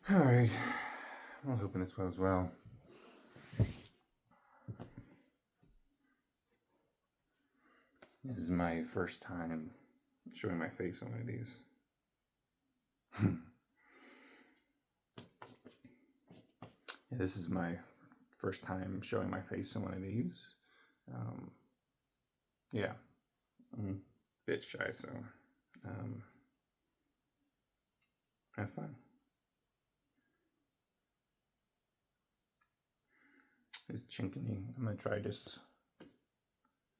All right. I'm hoping this goes well. This is my first time showing my face on one of these. Yeah, this is my first time showing my face on one of these. Um, yeah, I'm a bit shy, so um, have fun. It's chinking. I'm gonna try this.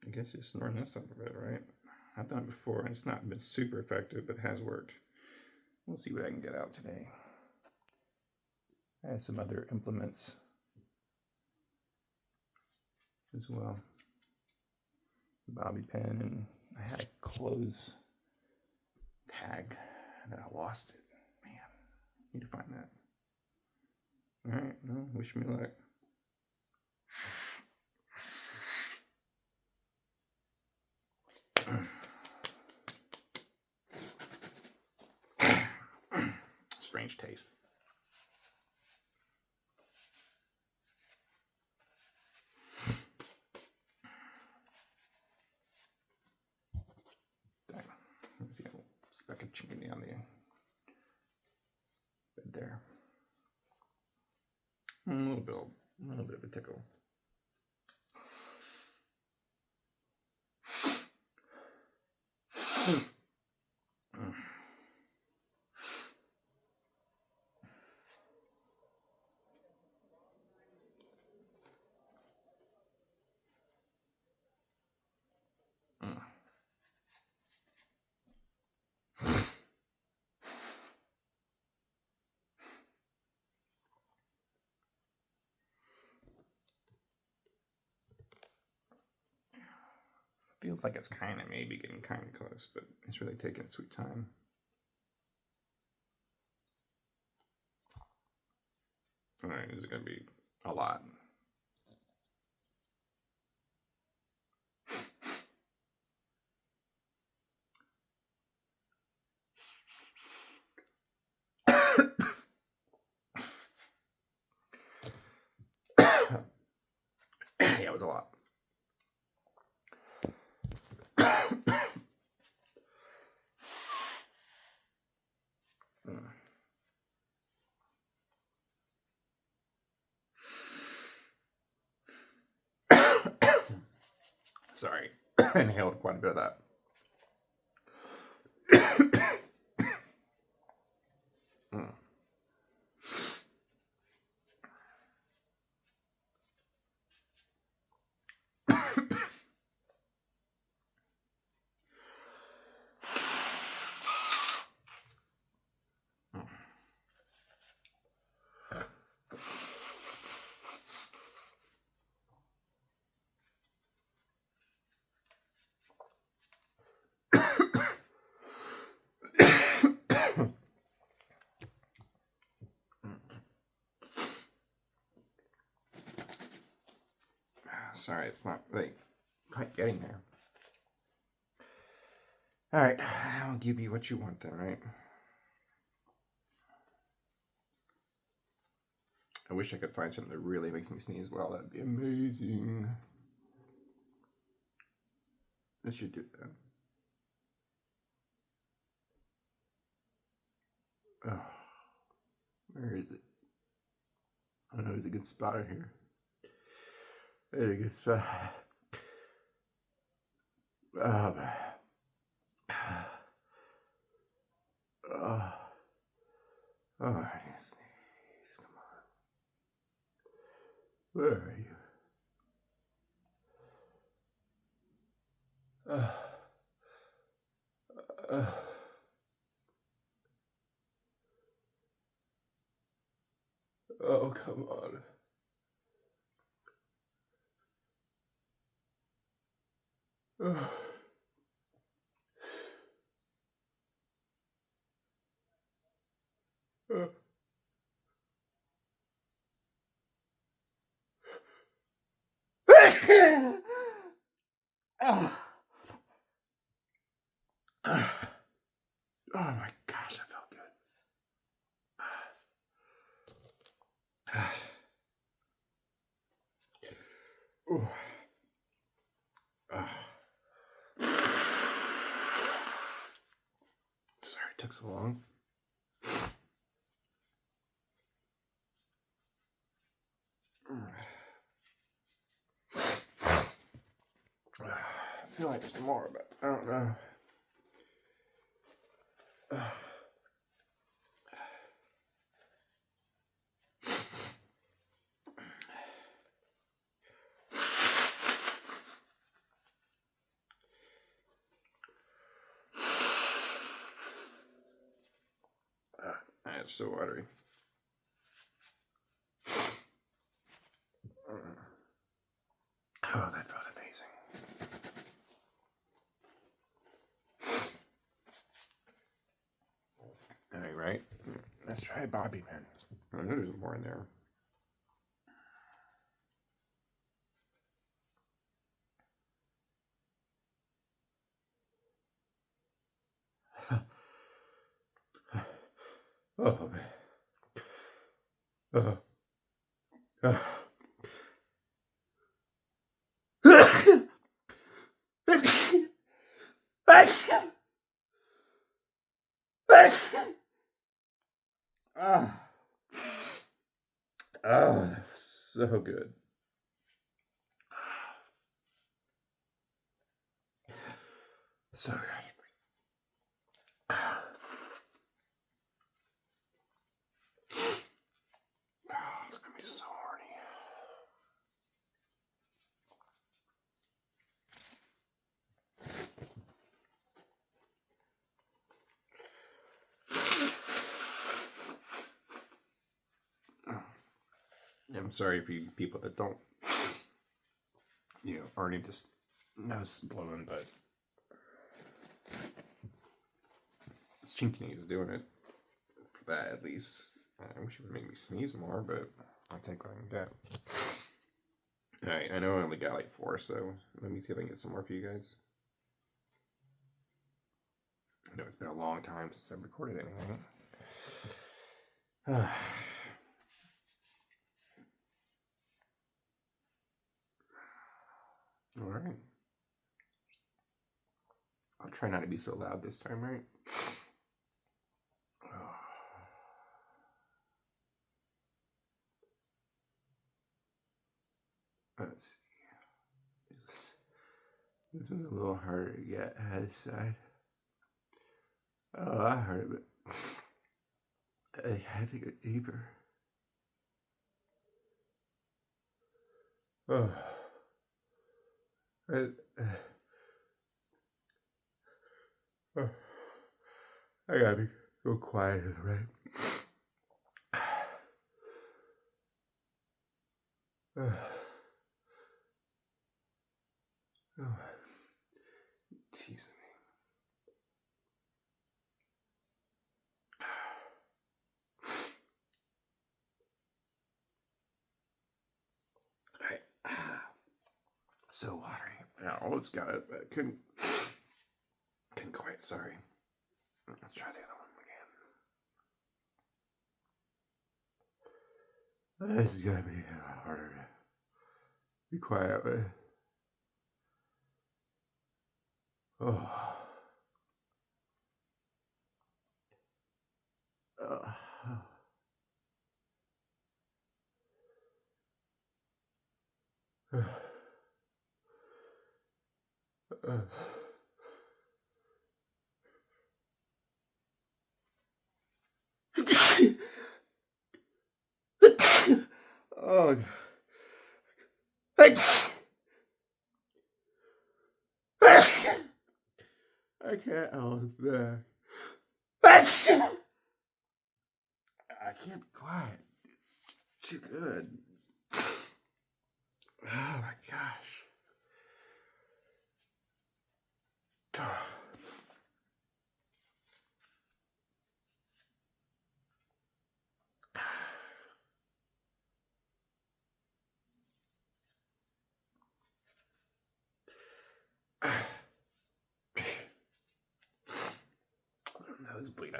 I guess just snorting this up a bit, right? I've done it before, and it's not been super effective, but it has worked. We'll see what I can get out today. I have some other implements as well. Bobby pin, and I had a close tag that I lost it. Man, need to find that. All right, no, wish me luck. Strange taste. Dang. Let's see a little speck of chicken on the bed there. A little bit of a tickle. Feels like it's kind of maybe getting kind of close, but it's really taking its sweet time. All right, this is gonna be a lot. Yeah, it was a lot. Sorry, I inhaled quite a bit of that. Sorry, it's not really quite getting there. All right, I'll give you what you want then, right? I wish I could find something that really makes me sneeze well. That'd be amazing. I should do that. Oh, where is it? I don't know, there's a good spot in here. There's a good spot. Oh, oh, oh, I need to sneeze. Come on. Where are you? Uh, uh, oh, come on. Uh, uh. Oh. Oh my gosh, that felt good. Took so long. I feel like there's more, but I don't know. It's so watery. Oh, that felt amazing. All right. Let's try Bobby Pin. I know there's more in there. Oh, man. Oh, so good. So good. Oh, it's gonna be so horny. I'm sorry for you people that don't, already just nose blowing, but Chinkini is doing it for that at least. I wish it would make me sneeze more, but I'll take what I can get. Alright, I know I only got like 4, so let me see if I can get some more for you guys. I know it's been a long time since I've recorded anything. Alright. I'll try not to be so loud this time, right? Let's see. This one's a little harder to get head side. Oh, that hurt, but I had to go deeper. Oh. I gotta be so quiet, right? Oh, teasing me. Alright. So watery. I almost got it, but I couldn't quite. Sorry. Let's try the other one again. This is gonna be a lot harder to be quiet with. Oh. Oh. I can't hold back. I can't be quiet. It's too good. Oh my gosh. That was bleeding.